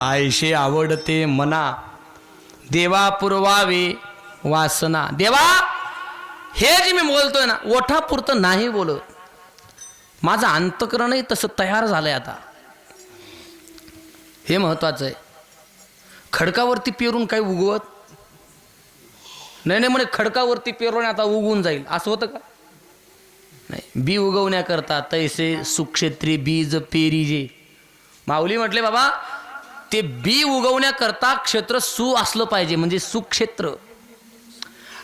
Ayse आवडते मना देवा पुरवावे वासना। देवा हे जे मी बोलतोय ना ओठापुरतं नाही बोलत, माझं अंतकरणही तसं तयार झालंय आता। हे महत्वाचं आहे। खडकावरती पेरून काही उगवत नाही म्हणे, खडकावरती पेरून आता उगवून जाईल असं होतं का? नाही। बी उगवण्याकरता तैसे सुक्षेत्री बीज पेरीजे। माऊली म्हटले बाबा ते बी उगवण्याकरता क्षेत्र सु असलं पाहिजे, म्हणजे सुक्षेत्र।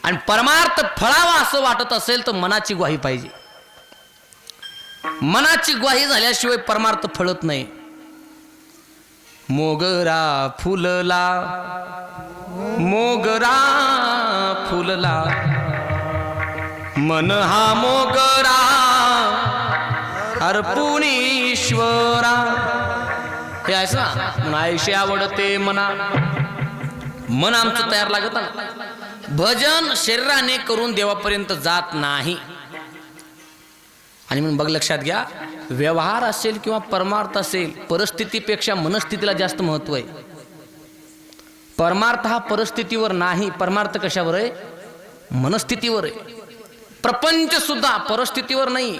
आणि परमार्थ फळावा असं वाटत असेल तर मनाची ग्वाही पाहिजे। मनाची ग्वाही झाल्याशिवाय परमार्थ फळत नाही। मोगरा फुलला मोगरा फुलला मन हा मोगरा अर्पुण ईश्वरा। हे असं आयशे आवडते मना, मन आमचं तयार लागत ना। भजन शरीराने करून देवापर्यंत जात नाही। आणि म्हणून बघ लक्षात घ्या, व्यवहार असेल किंवा परमार्थ असेल, परिस्थितीपेक्षा मनस्थितीला जास्त महत्व आहे। परमार्थ हा परिस्थितीवर नाही, परमार्थ कशावर आहे? मनस्थितीवर आहे। प्रपंच सुद्धा परिस्थितीवर नाही।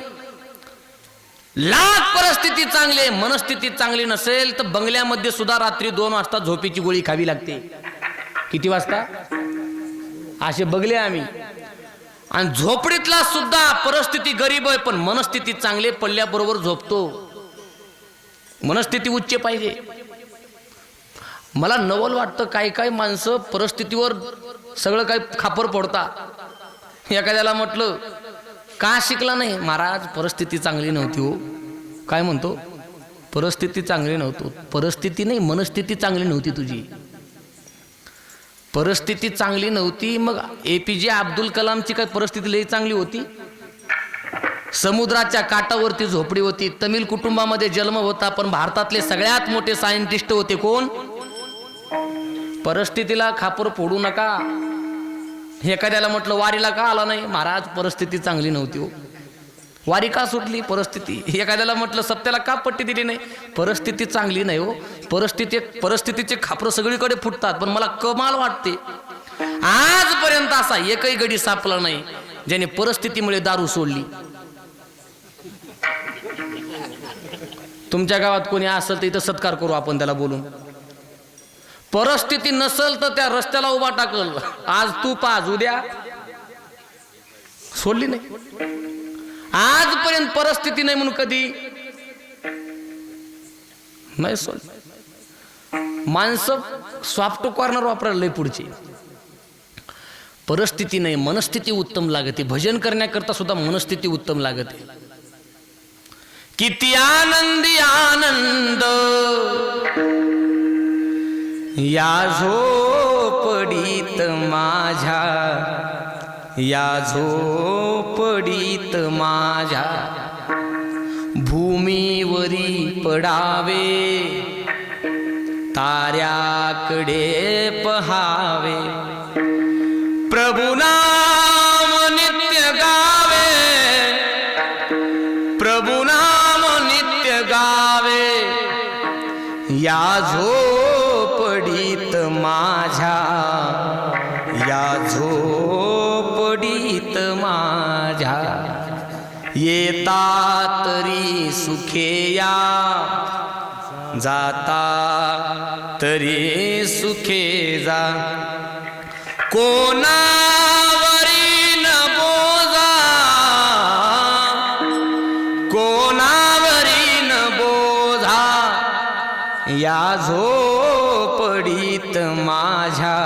लाख परिस्थिती चांगली आहे, मनस्थिती चांगली नसेल तर बंगल्यामध्ये सुद्धा रात्री 2 वाजता झोपेची गोळी खावी लागते। किती वाजता? असे बघले आम्ही। आणि झोपडीतला सुद्धा परिस्थिती गरीब आहे पण मनस्थिती चांगली, पडल्याबरोबर झोपतो। मनस्थिती उच्च पाहिजे। मला नवल वाटतं काही काही माणसं परिस्थितीवर सगळं काही खापर फोडतात। एखाद्याला म्हटलं का शिकला नाही? महाराज परिस्थिती चांगली नव्हती हो। काय म्हणतो? परिस्थिती चांगली नव्हती। परिस्थिती नाही, मनस्थिती चांगली नव्हती तुझी। परिस्थिती चांगली नव्हती मग APJ अब्दुल कलामची काय परिस्थिती लई चांगली होती? समुद्राच्या काठावरती झोपडी होती, तमिळ कुटुंबामध्ये जन्म होता, पण भारतातले सगळ्यात मोठे सायंटिस्ट होते कोण? परिस्थितीला खापर फोडू नका। एखाद्याला म्हटलं वारीला का आला नाही? महाराज परिस्थिती चांगली नव्हती हो। वारी का सुटली? परिस्थिती। एखाद्याला म्हटलं सत्याला का पट्टी दिली नाही? परिस्थिती चांगली नाही हो। परिस्थितीचे खापर सगळीकडे फुटतात, पण मला कमाल वाटते आजपर्यंत असा एकही गडी सापला नाही ज्याने परिस्थितीमुळे दारू सोडली। तुमच्या गावात कोणी असेल तर इथं सत्कार करू आपण त्याला बोलून। परिस्थिती नसेल तर त्या रस्त्याला उभा टाकल, आज तू पाज उद्या सोडली नाही। आजपर्यंत परिस्थिती नाही म्हणून कधी नाही सोडली। माणसं सॉफ्ट कॉर्नर वापरायला लय पुढची। परिस्थिती नाही, मनस्थिती उत्तम लागते। भजन करण्याकरता सुद्धा मनस्थिती उत्तम लागते। किती आनंदी आनंद या झोपडीत माझ्या, या झोपडीत माझ्या। भूमीवरी पडावे ताऱ्याकडे पहावे, प्रभु नाम नित्य गावे, प्रभु नाम नित्य गावे। या झोपडीत माझ्या, या झोपडीत माझ्या। येता तरी सुखे या, जाता तरी सुखे जा। कोणावरी न बोजा, कोणावरी न बोझा। या झोपडीत माझ्या,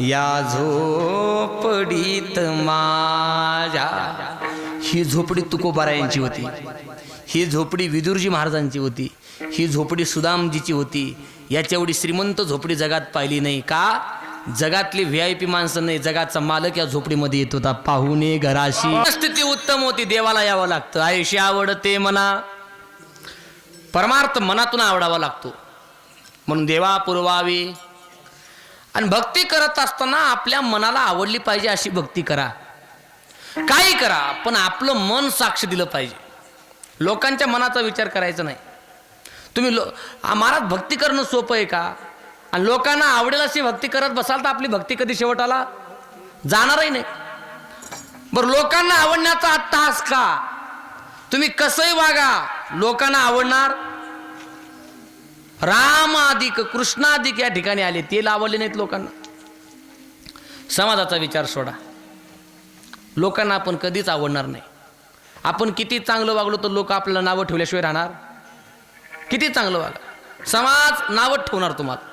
या झोपडीत माझ्या। ही झोपडी तुकोबारायांची होती, ही झोपडी विदुरजी महाराजांची होती, ही झोपडी सुदामजीची होती। याच्या एवढी श्रीमंत झोपडी जगात पाहिली नाही। का? जगातली VIP माणसं नाही, जगाचा मालक या झोपडीमध्ये येत होता। पाहुणे घराशी। स्थिती उत्तम होती, देवाला यावं लागतं। आयशे आवडते मना, परमार्थ मनातून आवडावा लागतो, म्हणून देवा पुरवावी। आणि भक्ती करत असताना आपल्या मनाला आवडली पाहिजे अशी भक्ती करा। काही करा पण आपलं मन साक्ष दिलं पाहिजे। लोकांच्या मनाचा विचार करायचा नाही। तुम्ही महाराज भक्ती करणं सोपं आहे का? आणि लोकांना आवडेल अशी भक्ती करत बसाल तर आपली भक्ती कधी शेवटाला जाणारही नाही. बरं, लोकांना आवडण्याचा अट्टहास का? तुम्ही कसंही वागा, लोकांना आवडणार. राम अधिक कृष्ण अधिक या ठिकाणी आले, ते आवडले नाहीत लोकांना. समाजाचा विचार सोडा, लोकांना आपण कधीच आवडणार नाही. आपण किती चांगलं वागलो तर लोक आपल्याला नावं ठेवल्याशिवाय राहणार? किती चांगलं वागा, समाज नावं ठेवणार तुम्हाला.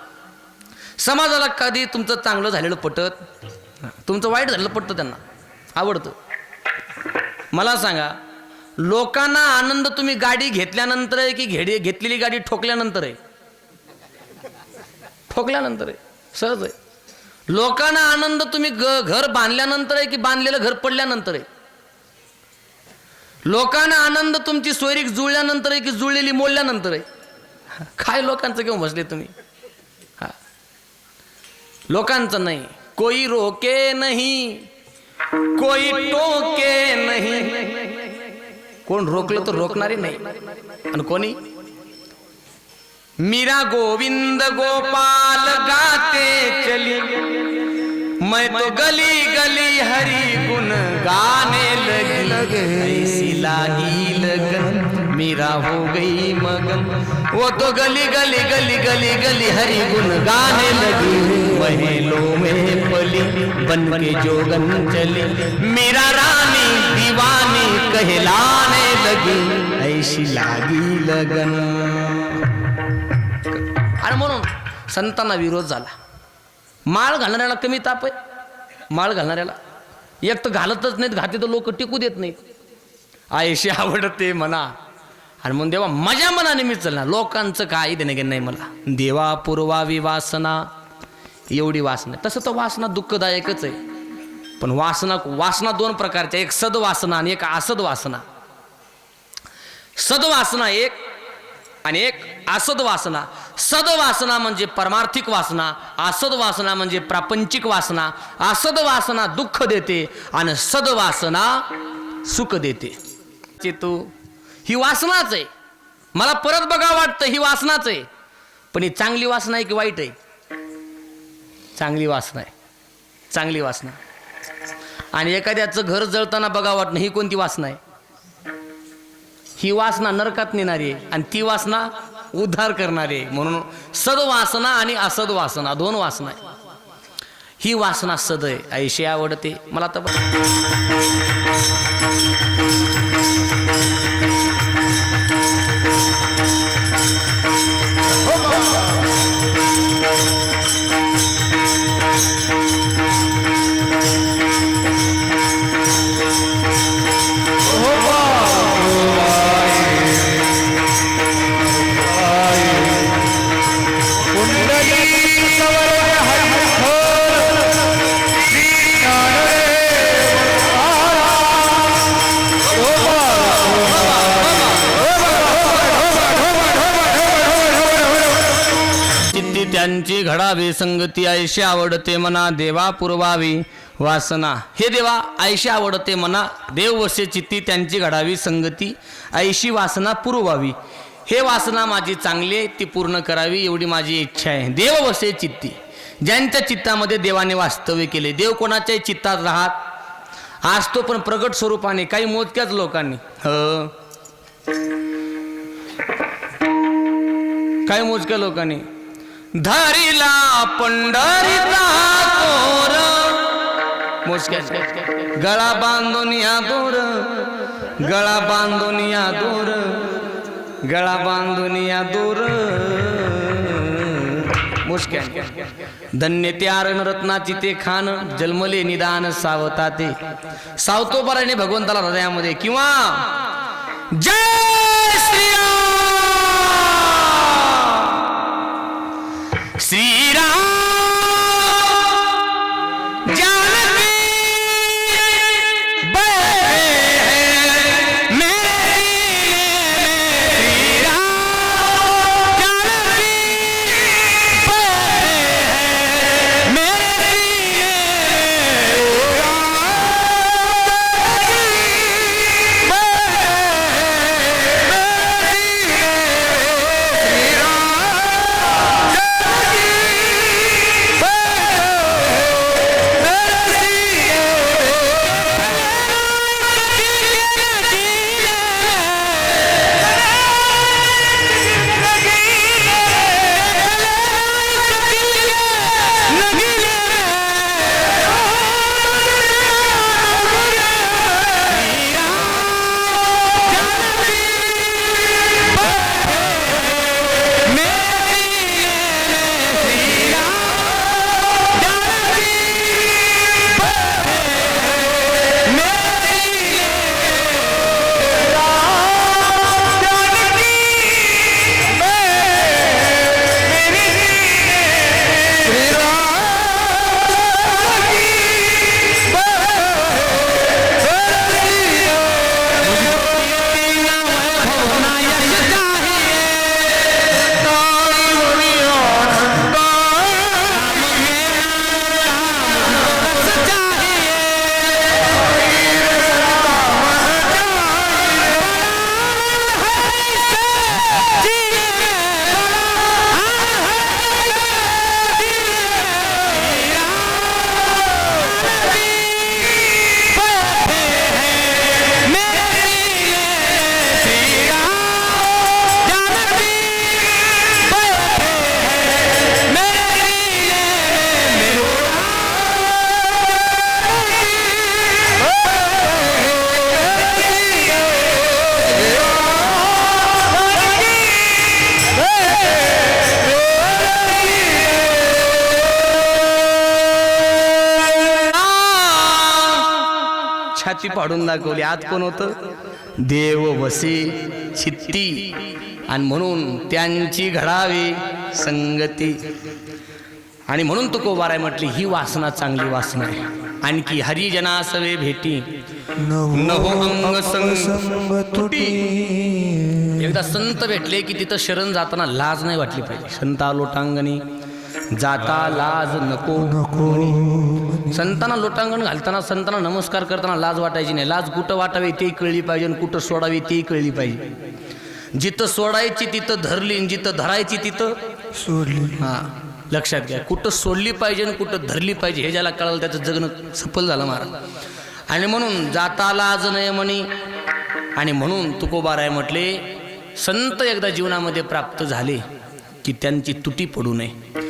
समाजाला कधी तुमचं चांगलं झालेलं पटत, तुमचं वाईट झालेलं पटतं, त्यांना आवडतं. मला सांगा, लोकांना आनंद तुम्ही गाडी घेतल्यानंतर आहे की घेतलेली गाडी ठोकल्यानंतर आहे? ठोकल्यानंतर आहे, सहज आहे. लोकांना आनंद तुम्ही घर बांधल्यानंतर आहे की बांधलेलं घर पडल्यानंतर आहे? लोकांना आनंद तुमची सोयरीक जुळल्यानंतर आहे की जुळलेली मोडल्यानंतर आहे? काय लोकांचं घेऊन बसले तुम्ही? लोकांचं नाही. कोई रोके नहीं, कोई टोके नहीं. कोण रोकलं तर रोकणारे नाही. आणि कोणी? मीरा गोविंद गोपाल गाते चली, मैं तो गली गली हरी गुन गाने लगी. ऐसी लागी लगन मीरा हो गई मगन, वो तो गली गली गली गली गली हरी गुन गाने लगी. महलों में पली बन के जोगन चली, मीरा रानी दीवानी कहलाने लगी. ऐसी लागी लगन. आणि म्हणून संतांना विरोध झाला. माळ घालणाऱ्याला कमी ताप आहे. माळ घालणाऱ्याला एक तर घालतच नाहीत, घाते तर लोक टिकू देत नाहीत. आयशी आवडते म्हणा, आणि म्हणून देवा माझ्या मनाने मी चालणार, लोकांचं काही देणे घेणं नाही मला. देवा पुरवावी वासना, एवढी वासना. तसं तर वासना दुःखदायकच आहे, पण वासना दोन प्रकारच्या, एक सद्वासना आणि एक असद्वासना. सद्वासना एक आणि एक असद्वासना. सद्वासना म्हणजे परमार्थिक वासना, असद्वासना म्हणजे प्रापंचिक वासना. असद्वासना दुःख देते आणि सद्वासना सुख देते. तू ही वासनाच आहे, मला परत बघा वाटतं, ही वासनाच आहे. पण ही चांगली वासना आहे की वाईट आहे? चांगली वासना आहे, चांगली वासना. आणि एखाद्याचं घर जळताना बघा वाटणं, ही कोणती वासना आहे? ही वासना नरकात नेणारी आहे आणि ती वासना उद्धार करणारी आहे. म्हणून सद्वासना आणि असद्वासना दोन वासना आहे. ही वासना सद आहे, ऐशी आवडते मला तर. त्यांची घडावी संगती, ऐशी आवडते मना देवा पुरवावी वासना. हे देवा ऐशी आवडते मना, देव वसे चित्ती त्यांची घडावी संगती, ऐशी वासना पुरवावी. हे वासना माझी चांगली आहे, ती पूर्ण करावी एवढी माझी इच्छा आहे. देव वसे चित्ती, ज्यांच्या चित्तामध्ये देवाने वास्तव्य केले. देव कोणाच्याही चित्तात राहत असतो, पण प्रगट स्वरूपाने काही मोजक्याच लोकांनी. काही मोजक्या लोकांनी धरिला पंढरीचा तोर, मोजक्या. गळा बांधून या दूर, गळा बांधून या दूर, गळा बांधून या दूर, मोजक्या. धन्य ते आरण रत्नाची ते खान, जन्मले निदान सावता ते. सावतो पराने भगवंताला हृदयामध्ये. किंवा जय श्रीराम, श्रीराम जानकी छाती पाडून दाखवली. आत कोण होतं? देव बसे चित्ती. आणि म्हणून त्यांची घडावी संगती. आणि म्हणून तुकोबाराय म्हटली ही वासना चांगली वासना आहे. आणखी हरिजनासवे भेटी नहो अंग संग तुटी. एकदा संत भेटले की तिथं शरण जाताना लाज नाही वाटली पाहिजे. संता लोटांगणी जाता लाज नको. संतांना लोटांगण घालताना संतांना नमस्कार करताना लाज वाटायची नाही. लाज कुठं वाटावी ते कळली पाहिजे आणि कुठं सोडावी ते कळली पाहिजे. जिथं सोडायची तिथं धरली आणि जिथं धरायची तिथं सोडली. हां, लक्षात घ्या. कुठं सोडली पाहिजे आणि कुठं धरली पाहिजे हे ज्याला कळलं त्याचं जगणं सफल झालं महाराज. आणि म्हणून जाता लाज नये म्हणी. आणि म्हणून तुकोबाराय म्हटले संत एकदा जीवनामध्ये प्राप्त झाले की त्यांची तुटी पडू नये.